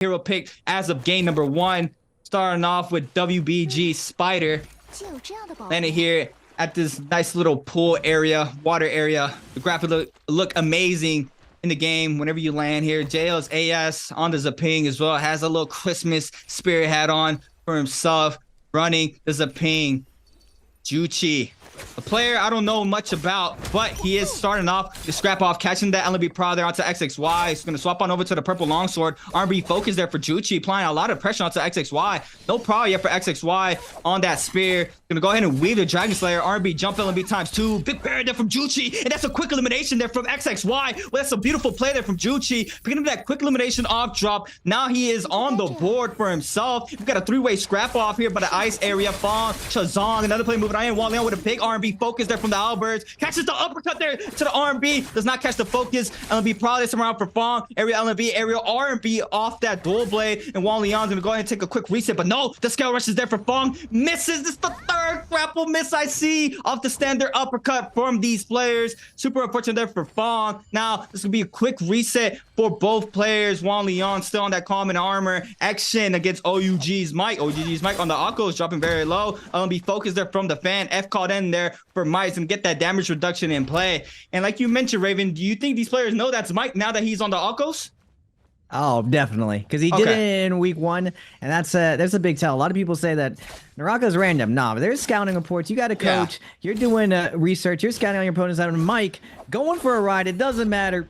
hero pick as of game number 1. Starting off with WBG Spider. Landed here at this nice little pool area, water area. The graphics look amazing in the game whenever you land here. JL's AS on the Zaping as well. Has a little Christmas spirit hat on for himself. Running the Zaping. Juchi, a player I don't know much about, but he is starting off the scrap off, catching that LNB Pro there onto XXY. He's going to swap on over to the purple longsword. R&B focus there for Juchi, applying a lot of pressure onto XXY. No Pro yet for XXY on that spear. Going to go ahead and weave the Dragon Slayer. R&B jump LNB ×2. Big barrier there from Juchi, and that's a quick elimination there from XXY. Well, that's a beautiful play there from Juchi, picking up that quick elimination off drop. Now he is on the board for himself. We've got a 3-way scrap off here by the ice area. Fong, Shazong, another play moving Iron Wall with a big R&B focus there from the Albirds. Catches the uppercut there to the R&B. Does not catch the focus. LNB probably some around for Fong. Aerial LNB, aerial R&B off that dual blade. And Wang Liang's gonna go ahead and take a quick reset. But no, the scale rush is there for Fong. Misses. This is the 3rd grapple miss I see off the standard uppercut from these players. Super unfortunate there for Fong. Now, this will be a quick reset for both players. Wang Liang still on that common armor. Action against OUG's Mike. OUG's Mike on the Akos dropping very low. LNB focus there from the fan. F called in there for Mike and get that damage reduction in play. And like you mentioned, Raven, do you think these players know that's Mike now that he's on the Akos? Oh, definitely, because he did it in week 1, and that's a big tell. A lot of people say that Naraka's random. Nah, but there's scouting reports. You got a coach. Yeah. You're doing research. You're scouting on your opponents. And Mike going for a ride. It doesn't matter.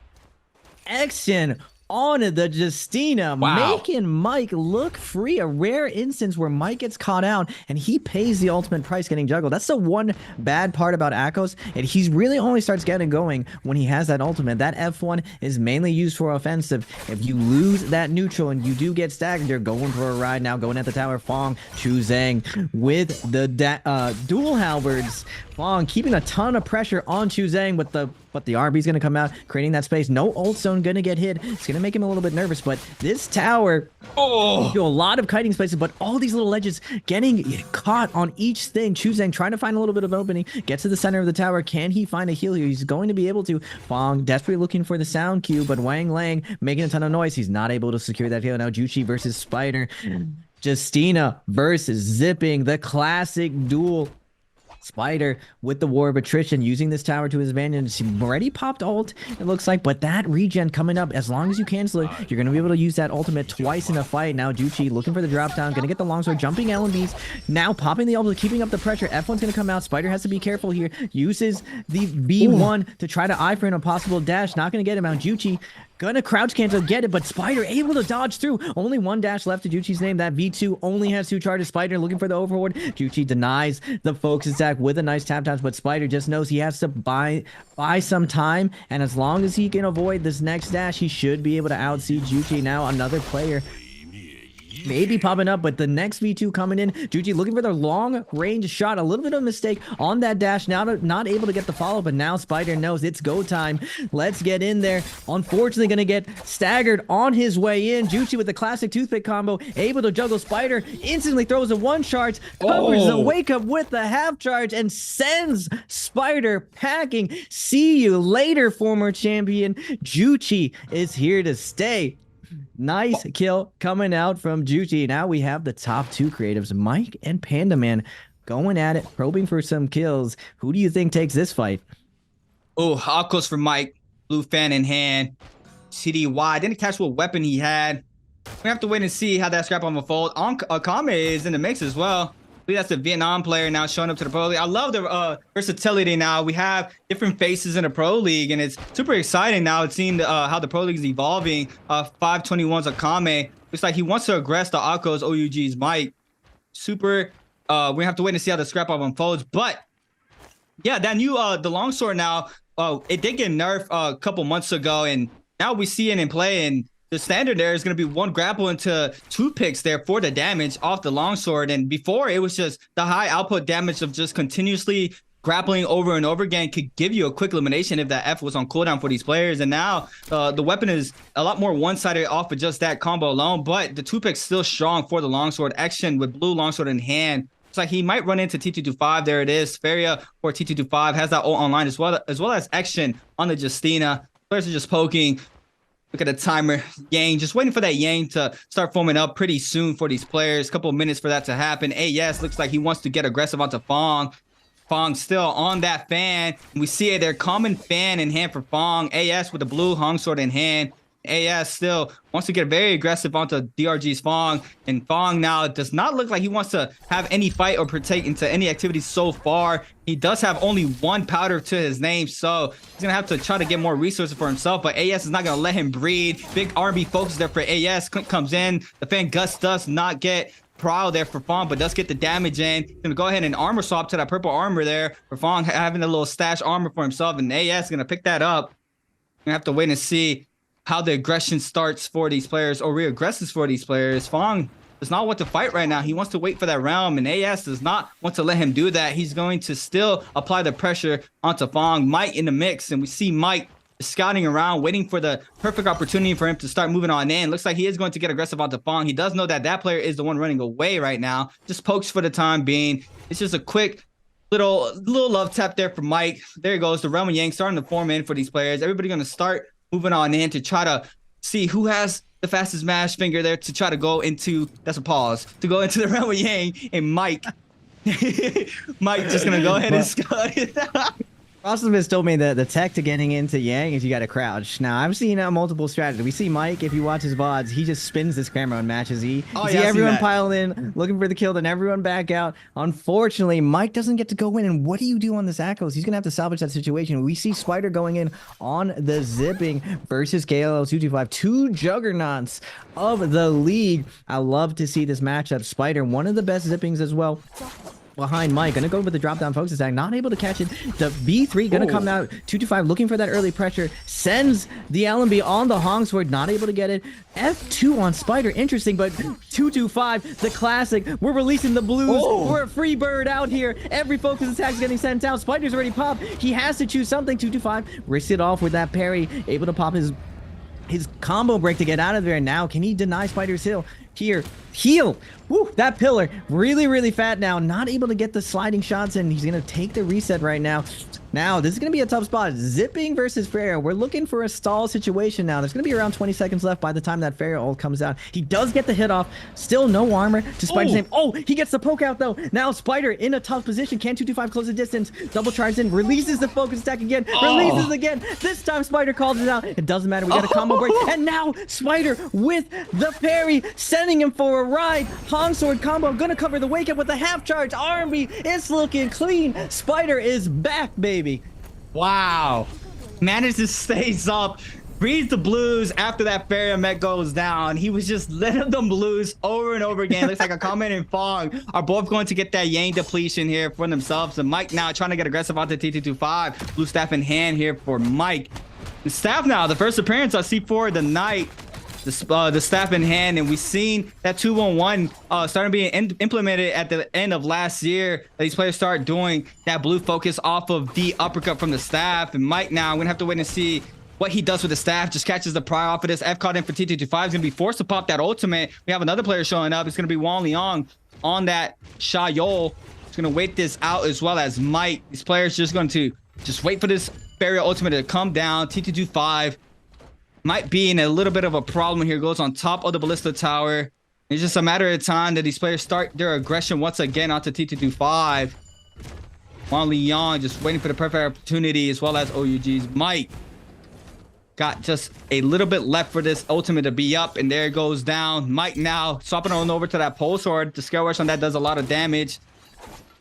Action on the Justina, making Mike look free. A rare instance where Mike gets caught out and he pays the ultimate price getting juggled. That's the one bad part about Akos, and he's really only starts getting going when he has that ultimate. That F1 is mainly used for offensive. If you lose that neutral and you do get staggered, you're going for a ride now, going at the tower. Fong, Chu Zhang with the dual halberds. Fong keeping a ton of pressure on Chu Zhang, but the RB's going to come out, creating that space. No ult zone going to get hit. It's going to make him a little bit nervous, but this tower, do a lot of kiting spaces, but all these little ledges getting caught on each thing. Chu Zhang trying to find a little bit of opening, gets to the center of the tower. Can he find a heal here? He's going to be able to. Fong desperately looking for the sound cue, but Wang Lang making a ton of noise. He's not able to secure that heal. Now Juchi versus Spider. Justina versus Zipping, the classic duel. Spider with the War of Attrition, using this tower to his advantage. He already popped ult, it looks like, but that regen coming up, as long as you cancel it, you're going to be able to use that ultimate twice in a fight. Now Juchi looking for the drop down, going to get the longsword, jumping LMBs, now popping the ultimate, keeping up the pressure. F1's going to come out. Spider has to be careful here, uses the V1 to try to eye for a possible dash, not going to get him out. Juchi gonna crouch cancel, get it, but Spider able to dodge through. Only 1 dash left to Juchi's name. That V2 only has 2 charges. Spider looking for the overboard. Juchi denies the focus attack with a nice tap dodge, but Spider just knows he has to buy some time, and as long as he can avoid this next dash, he should be able to outsee Juchi. Now another player maybe popping up, but the next V2 coming in. Juchi looking for the long range shot. A little bit of a mistake on that dash. Now not able to get the follow, but now Spider knows it's go time. Let's get in there. Unfortunately, going to get staggered on his way in. Juchi with the classic toothpick combo, able to juggle. Spider instantly throws a 1 charge, covers the wake up with the half charge, and sends Spider packing. See you later, former champion. Juchi is here to stay. Nice kill coming out from Juchi. Now we have the top 2 creatives, Mike and Panda Man, going at it, probing for some kills. Who do you think takes this fight? Oh, Akos for Mike. Blue fan in hand. CDY. Didn't catch what weapon he had. We have to wait and see how that scrap on unfold. Akame is in the mix as well. I believe that's the Vietnam player now showing up to the Pro League. I love the versatility now. We have different faces in the Pro League, and it's super exciting now. It's seeing how the Pro League is evolving. 521's Akame. Looks like he wants to aggress the Akos OUG's Mike. Super. We have to wait and see how the scrap off unfolds. But yeah, that new the longsword now, it did get nerfed a couple months ago, and now we see it in play. And the standard there is going to be 1 grapple into 2 picks there for the damage off the longsword. And before, it was just the high output damage of just continuously grappling over and over again could give you a quick elimination if that F was on cooldown for these players. And now the weapon is a lot more one-sided off of just that combo alone, but the 2 pick's still strong for the longsword. Action with blue longsword in hand. It's like he might run into T225. There it is. Feria or T225 has that ult online as well as action on the Justina. Players are just poking. Look at the timer. Yang, just waiting for that Yang to start forming up pretty soon for these players. A couple of minutes for that to happen. AS looks like he wants to get aggressive onto Fong. Fong still on that fan. We see it, their common fan in hand for Fong. AS with the blue Hong sword in hand. AS still wants to get very aggressive onto DRG's Fong, and Fong now does not look like he wants to have any fight or partake into any activities so far. He does have only one powder to his name, so he's gonna have to try to get more resources for himself, but AS is not gonna let him breathe. Big R&B focus there for AS. Clint comes in, the fan Gus does not get Prowl there for Fong, but does get the damage in. He's gonna go ahead and armor swap to that purple armor there for Fong, having a little stash armor for himself, and AS is gonna pick that up. Gonna have to wait and see how the aggression starts for these players, or re-aggresses for these players. Fong does not want to fight right now. He wants to wait for that realm, and AS does not want to let him do that. He's going to still apply the pressure onto Fong. Mike in the mix, and we see Mike scouting around, waiting for the perfect opportunity for him to start moving on in. Looks like he is going to get aggressive onto Fong. He does know that that player is the one running away right now. Just pokes for the time being. It's just a quick little love tap there for Mike. There he goes. The realm of Yang starting to form in for these players. Everybody going to start moving on in to try to see who has the fastest mash finger there to try to go into, that's a pause, to go into the realm of Yang, and Mike. Mike just gonna go ahead and scout it. Frosted has told me that the tech to getting into Yang is you got to crouch. Now, I've seen multiple strategies. We see Mike, if you watch his VODs, he just spins this camera and matches E. You see everyone pile in, looking for the kill, then everyone back out. Unfortunately, Mike doesn't get to go in. And what do you do on this Echoes? He's going to have to salvage that situation. We see Spider going in on the zipping versus KLL225. Two juggernauts of the league. I love to see this matchup. Spider, one of the best zippings as well. Behind Mike, gonna go with the drop down focus attack, not able to catch it. The B3 gonna come out 225, looking for that early pressure, sends the LMB on the Hong sword, not able to get it. F2 on Spider, interesting, but 225, the classic. We're releasing the blues. We're a free bird out here. Every focus attack is getting sent out. Spider's already popped. He has to choose something. 225 risks it off with that parry, able to pop his combo break to get out of there. And now can he deny Spider's heal? Woo, that pillar really fat now, not able to get the sliding shots, and he's gonna take the reset right now. Now this is gonna be a tough spot. Zipping versus Farrier. We're looking for a stall situation now. There's gonna be around 20 seconds left by the time that Farrier ult comes out. He does get the hit off. Still no armor to Spider's name. Oh, he gets the poke out though. Now Spider in a tough position. Can 225 close the distance? Double tries in, releases the focus attack again, releases again. This time Spider calls it out. It doesn't matter. We got a combo break, and now Spider with the parry, sending him for a ride. Hong sword combo gonna cover the wake up with the half charge. R&B, it's looking clean. Spider is back, baby. Wow. Managed to stay up, breathe the blues after that Farrier mech goes down. He was just letting them lose over and over again. Looks like a comment and Fong are both going to get that Yang depletion here for themselves. And Mike now trying to get aggressive onto T225. Blue staff in hand here for Mike. The staff now, the first appearance on C4 of the night. The staff in hand, and we've seen that 2-1-1 starting being implemented at the end of last year. These players start doing that blue focus off of the uppercut from the staff. And Mike now, I'm gonna have to wait and see what he does with the staff. Just catches the pry off of this. F caught in for T225. Is gonna be forced to pop that ultimate. We have another player showing up. It's gonna be Wang Liang on that Shayol. He's gonna wait this out as well as Mike. These players just going to just wait for this barrier ultimate to come down. T225 might be in a little bit of a problem here. Goes on top of the ballista tower. It's just a matter of time that these players start their aggression once again onto T225. Wang Liang just waiting for the perfect opportunity, as well as OUG's Mike. Got just a little bit left for this ultimate to be up, and there it goes down. Mike now swapping on over to that pole sword. The scale rush on that does a lot of damage.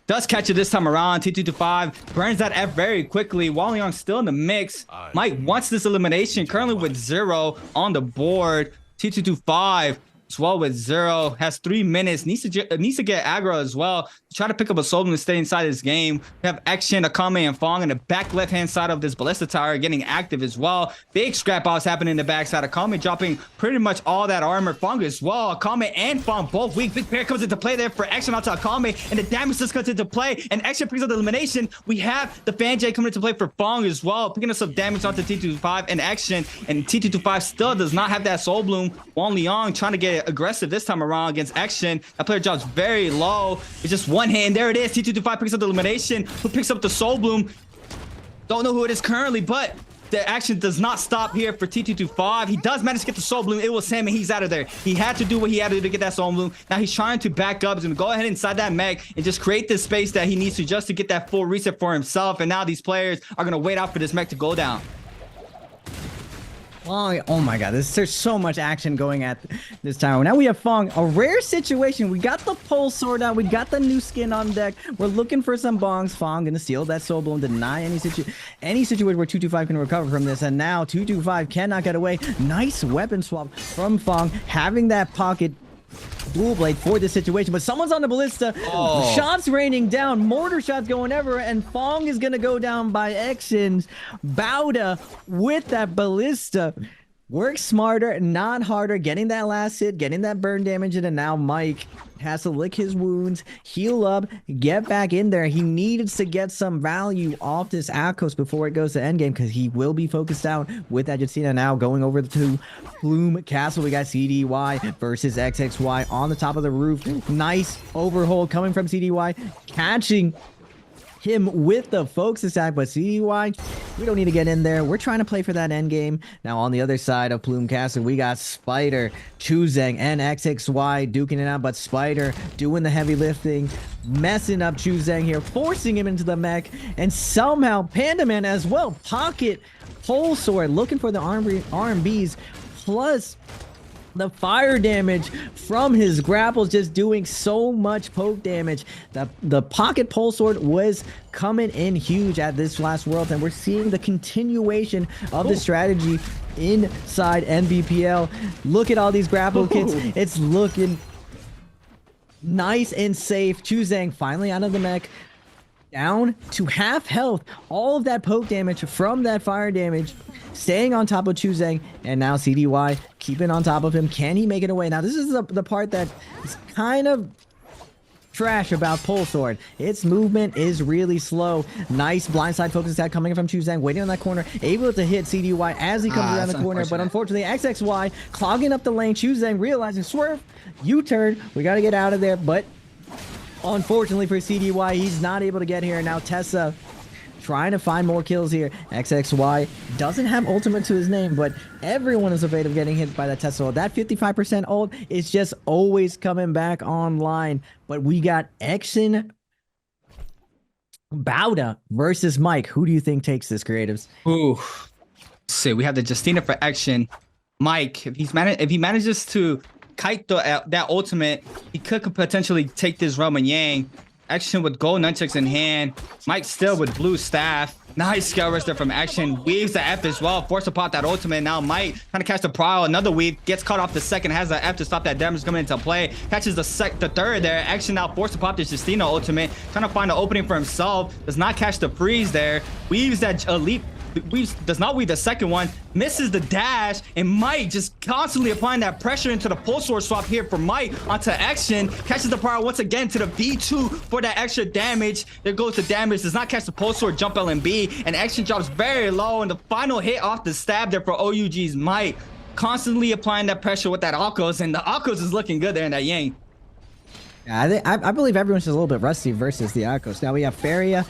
Does catch it this time around. T225 burns that F very quickly. Wang Liang still in the mix. Mike wants this elimination, currently with 0 on the board. T225 as well with 0, has 3 minutes, needs to get aggro as well to try to pick up a soul and stay inside this game. We have Action, Akame, and Fong in the back left hand side of this ballista tower getting active as well. Big scrap outs happening in the backside. Akame dropping pretty much all that armor. Fong as well. Akame and Fong both weak. Big pair comes into play there for Action out to Akame, and the damage just comes into play, and Action picks up the elimination. We have the Fan J coming into play for Fong as well, picking up some damage onto T225 and Action, and T225 still does not have that Soul Bloom. Wang Liang trying to get aggressive this time around against Action. That player drops very low. It's just one hit, and there it is. T225 picks up the elimination. Who picks up the Soul Bloom? Don't know who it is currently, but the action does not stop here for T225. He does manage to get the Soul Bloom. It was him, and he's out of there. He had to do what he had to do to get that Soul Bloom. Now he's trying to back up. He's going to go ahead inside that mech and just create this space that he needs to just to get that full reset for himself. And now these players are going to wait out for this mech to go down. Oh my god, there's so much action going at this tower. Now we have Fong, a rare situation. We got the pole sword out, we got the new skin on deck. We're looking for some bongs. Fong gonna steal that soul bloom, deny any situation where 225 can recover from this, and now 225 cannot get away. Nice weapon swap from Fong, having that pocket dual blade for this situation, but someone's on the ballista. Shots raining down, mortar shots going everywhere, and Fong is gonna go down by actions. Bauda with that ballista. Work smarter, not harder, getting that last hit, getting that burn damage in, and now Mike has to lick his wounds, heal up, get back in there. He needs to get some value off this outpost before it goes to endgame, because he will be focused out with that Justina. Now going over to Plume Castle, we got CDY versus XXY on the top of the roof. Nice overhold coming from CDY, catching him with the focus attack, but CDY, we don't need to get in there. We're trying to play for that end game. Now on the other side of Plume Castle, we got Spider, Chuzeng, and XXY duking it out, but Spider doing the heavy lifting, messing up Chuzeng here, forcing him into the mech, and somehow Panda Man as well, pocket pole sword, looking for the RMBs, plus the fire damage from his grapples, just doing so much poke damage. The pocket pole sword was coming in huge at this last world, and we're seeing the continuation of the strategy inside NBPL. Look at all these grapple kits. It's looking nice and safe. Chuzeng finally out of the mech, down to half health. All of that poke damage from that fire damage, staying on top of Chuzeng, and now CDY keeping on top of him. Can he make it away? Now this is the part that is kind of trash about pole sword. Its movement is really slow. Nice blindside focus attack coming from Chuzeng, waiting on that corner, able to hit CDY as he comes around the corner, but unfortunately XXY clogging up the lane. Chuzeng realizing, swerve, U-turn, we got to get out of there, but unfortunately for CDY, he's not able to get here. Now Tessa trying to find more kills here. XXY doesn't have ultimate to his name, but everyone is afraid of getting hit by that Tessa ult. That 55% ult is just always coming back online. But we got Exin Bauda versus Mike. Who do you think takes this, creatives? Ooh. Let's see, we have the Justina for action. Mike, if he manages to kite that ultimate, he could potentially take this Roman Yang. Action with gold nunchucks in hand. Mike still with blue staff. Nice scale wrist there from Action. Weaves the F as well. Force to pop that ultimate. Now Mike trying to catch the Prowl. Another weave. Gets caught off the second. Has the F to stop that damage coming into play. Catches the third there. Action now forced to pop this Justina ultimate. Trying to find an opening for himself. Does not catch the freeze there. Weaves that elite. Does not weave the second one, misses the dash, and Mike just constantly applying that pressure into the pole sword swap here for Mike onto Action. Catches the power once again to the V2 for that extra damage. There goes the damage, does not catch the pole sword jump LMB, and Action drops very low, and the final hit off the stab there for OUG's Mike. Constantly applying that pressure with that Akos, and the Akos is looking good there in that Yang. Yeah, I believe everyone's just a little bit rusty versus the Akos. Now we have Feria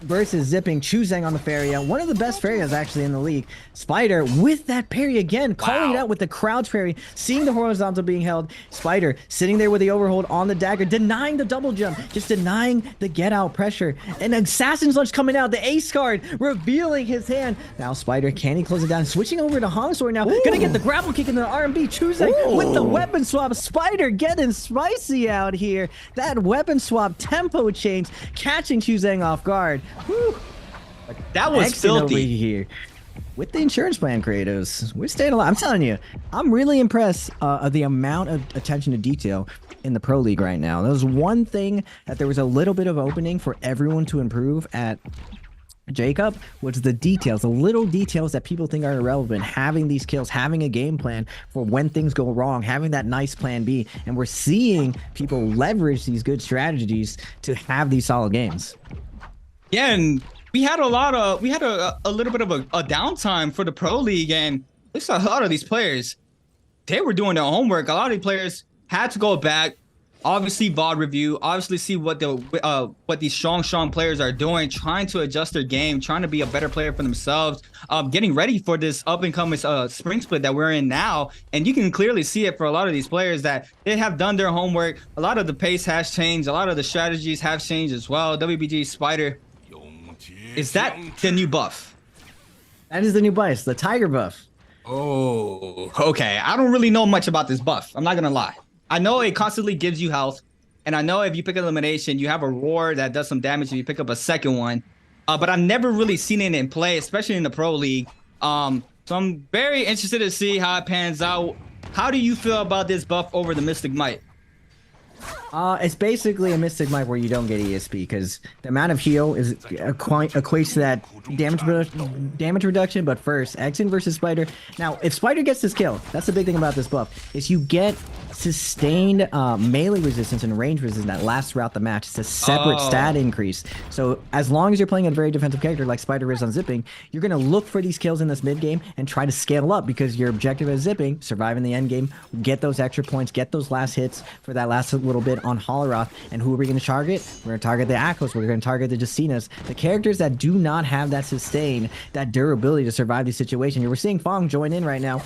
versus Zipping, Chuzeng on the Feria. One of the best Ferias actually in the league. Spider with that parry again, calling it out with the crouch parry, seeing the horizontal being held. Spider sitting there with the overhold on the dagger, denying the double jump, just denying the get out pressure. And Assassin's Lunge coming out, the ace card revealing his hand. Now Spider, can he close it down? Switching over to Hong Sword now. Gonna get the grapple kick into the R&B. Chuzeng with the weapon swap. Spider getting spicy out here. That weapon swap tempo change, catching Chuzeng off guard. Whew. That was filthy over here. With the insurance plan, creatives, we're staying alive. I'm telling you, I'm really impressed of the amount of attention to detail in the Pro League right now. There was one thing that there was a little bit of opening for everyone to improve at Jacob, was the details, the little details that people think are irrelevant. Having these kills, having a game plan for when things go wrong, having that nice plan B. And we're seeing people leverage these good strategies to have these solid games. Yeah, and we had a little bit of a downtime for the Pro League, and I saw a lot of these players, they were doing their homework. A lot of these players had to go back, obviously VOD review, obviously see what these strong players are doing, trying to adjust their game, trying to be a better player for themselves, getting ready for this up and coming spring split that we're in now. And you can clearly see it for a lot of these players that they have done their homework. A lot of the pace has changed, a lot of the strategies have changed as well. WBG Spider, is that the new buff? That is the new buff, the tiger buff. Oh, okay. I don't really know much about this buff, I'm not gonna lie. I know it constantly gives you health, and I know if you pick elimination, you have a roar that does some damage if you pick up a second one. But I've never really seen it in play, especially in the pro league. So I'm very interested to see how it pans out. How do you feel about this buff over the Mystic Might? It's basically a Mystic Might where you don't get ESP because the amount of heal is equates to that damage reduction. But first, Aizen versus Spider. Now, if Spider gets this kill, that's the big thing about this buff, is you get sustained melee resistance and range resistance that lasts throughout the match. It's a separate stat increase. So as long as you're playing a very defensive character like Spider is on Zipping, you're going to look for these kills in this mid game and try to scale up because your objective is Zipping, survive in the end game, get those extra points, get those last hits for that last little bit on Holoroth. And who are we going to target? We're going to target the Akos. We're going to target the Justinas, the characters that do not have that sustain, that durability to survive these situations. We're seeing Fong join in right now.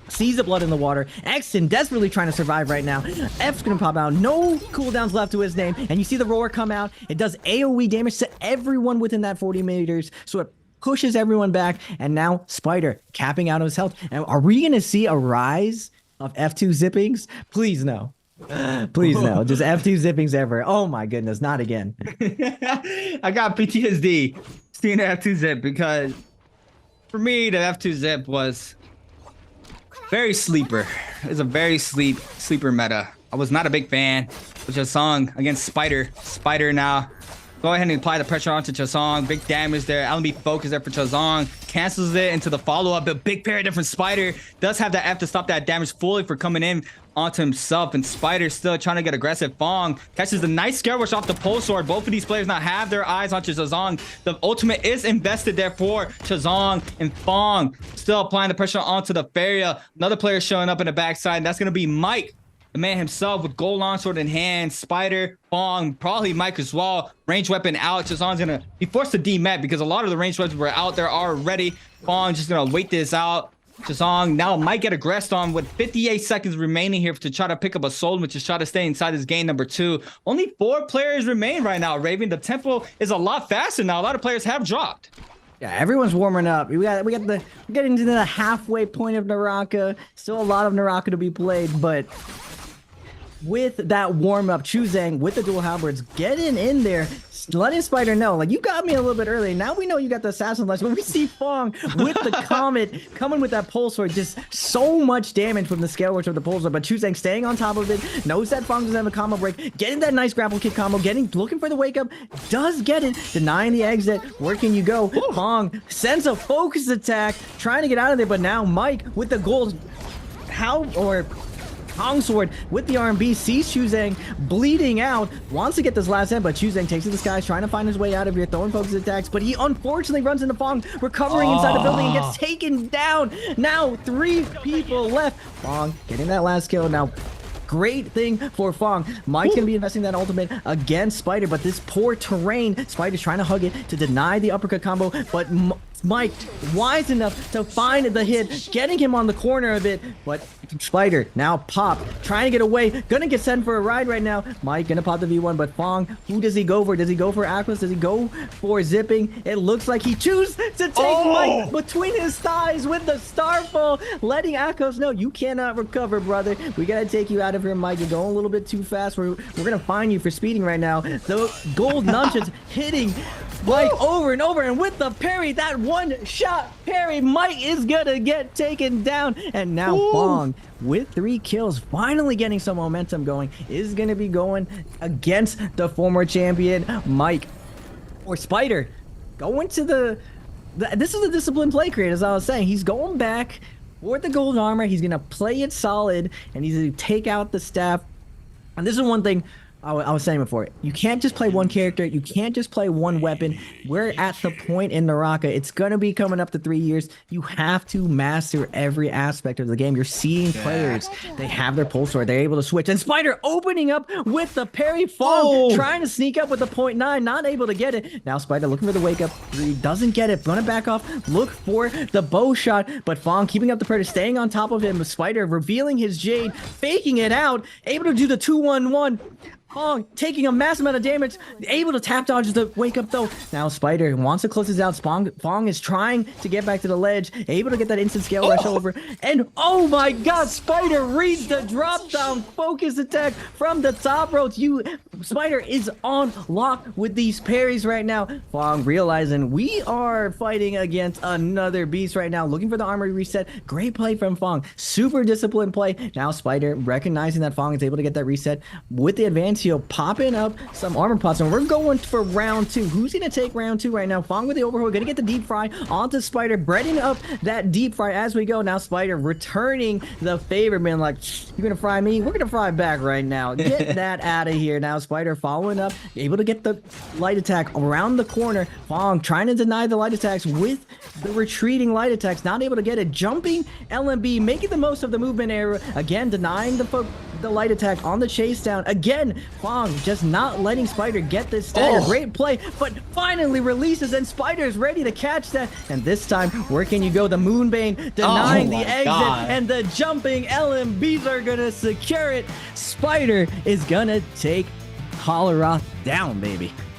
Sees the blood in the water. Exton desperately trying to survive right now. F's gonna pop out. No cooldowns left to his name. And you see the roar come out. It does AoE damage to everyone within that 40 meters. So it pushes everyone back. And now Spider capping out his health. And are we gonna see a rise of F2 zippings? Please no. Please no. Just F2 zippings ever. Oh my goodness, not again. I got PTSD seeing the F2 zip because for me the F2 zip was very sleeper. It's a very sleeper meta. I was not a big fan of Chasong against Spider. Spider now. Go ahead and apply the pressure onto Chasong. Big damage there. LMB focus there for Chasong. Cancels it into the follow-up. But big parry there from Spider. Does have the F to stop that damage fully for coming in onto himself. And Spider still trying to get aggressive. Fong catches the nice scare rush off the pole sword. Both of these players now have their eyes on Chazong. The ultimate is invested there for Chazong, and Fong still applying the pressure onto the Faria. Another player showing up in the backside, and that's going to be Mike, the man himself, with gold longsword in hand. Spider, Fong, probably Mike as well. Range weapon out. Chazong's going to be forced to demet because a lot of the range weapons were out there already. Fong just going to wait this out. Chazong now might get aggressed on with 58 seconds remaining here to try to pick up a soul, which is try to stay inside this game number 2. Only 4 players remain right now, Raven. The tempo is a lot faster now. A lot of players have dropped. Yeah, everyone's warming up. We're getting to the halfway point of Naraka. Still a lot of Naraka to be played, but with that warm up, Chuzang with the dual halberds getting in there, letting Spider know, like, you got me a little bit early. Now we know you got the assassin launch. When we see Fong with the comet coming with that pole sword, just so much damage from the scale rush of the pole sword. But Chuzang staying on top of it, knows that Fong doesn't have a combo break, getting that nice grapple kick combo, looking for the wake up, does get it, denying the exit. Where can you go? Fong sends a focus attack, trying to get out of there, but now Mike with the gold Kong sword with the RMB, sees Chuzang bleeding out, wants to get this last hit, but Chuzang takes to the skies, trying to find his way out of here, throwing focus attacks, but he unfortunately runs into Fong, recovering inside the building and gets taken down. Now 3 people left. Fong getting that last kill. Now great thing for Fong. Mike's gonna be investing that ultimate against Spider, but this poor terrain, Spider's trying to hug it to deny the uppercut combo, but Mike wise enough to find the hit, getting him on the corner of it, but Spider now pop, trying to get away, gonna get sent for a ride right now. Mike gonna pop the V1, but Fong, who does he go for? Does he go for Aquas? Does he go for zipping? It looks like he chooses to take Mike between his thighs with the Starfall, letting Akos know, you cannot recover, brother. We gotta take you out of here, Mike. You're going a little bit too fast. We're gonna find you for speeding right now. The gold nunchucks hitting Mike over and over, and with the parry, that one-shot parry, Mike is gonna get taken down. And now Fong, with 3 kills, finally getting some momentum going, is gonna be going against the former champion, Mike. Or Spider, going to this is a disciplined play creator, as I was saying. He's going back for the gold armor. He's gonna play it solid, and he's gonna take out the staff. And this is one thing I was saying before, you can't just play one character. You can't just play one weapon. We're at the point in Naraka. It's going to be coming up to 3 years. You have to master every aspect of the game. You're seeing players. They have their pulse sword. They're able to switch. And Spider opening up with the parry. Fong trying to sneak up with the 0.9. Not able to get it. Now Spider looking for the wake up 3. Doesn't get it. Gonna back off. Look for the bow shot. But Fong keeping up the parry. Staying on top of him. Spider revealing his Jade. Faking it out. Able to do the 2-1-1. Fong taking a massive amount of damage, able to tap dodge the wake up though. Now Spider wants to close this out. Fong is trying to get back to the ledge, able to get that instant scale rush over. And oh my god, Spider reads the drop down focus attack from the top ropes. Spider is on lock with these parries right now. Fong realizing we are fighting against another beast right now, looking for the armor reset. Great play from Fong, super disciplined play. Now Spider recognizing that Fong is able to get that reset with the advance heal, popping up some armor pots, and we're going for round 2. Who's gonna take round 2 right now? Fong with the overhaul, gonna get the deep fry onto Spider, breading up that deep fry as we go. Now Spider returning the favor, man, like, you're gonna fry me, we're gonna fry back right now. Get that out of here. Now Spider following up, able to get the light attack around the corner. Fong trying to deny the light attacks with the retreating light attacks, not able to get it. Jumping LMB, making the most of the movement error, again denying the light attack on the chase down. Again, Fong just not letting Spider get this stagger. Great play, but finally releases, and Spider's ready to catch that. And this time, where can you go? The Moonbane denying the exit, and the jumping LMBs are gonna secure it. Spider is gonna take Colorado down, baby.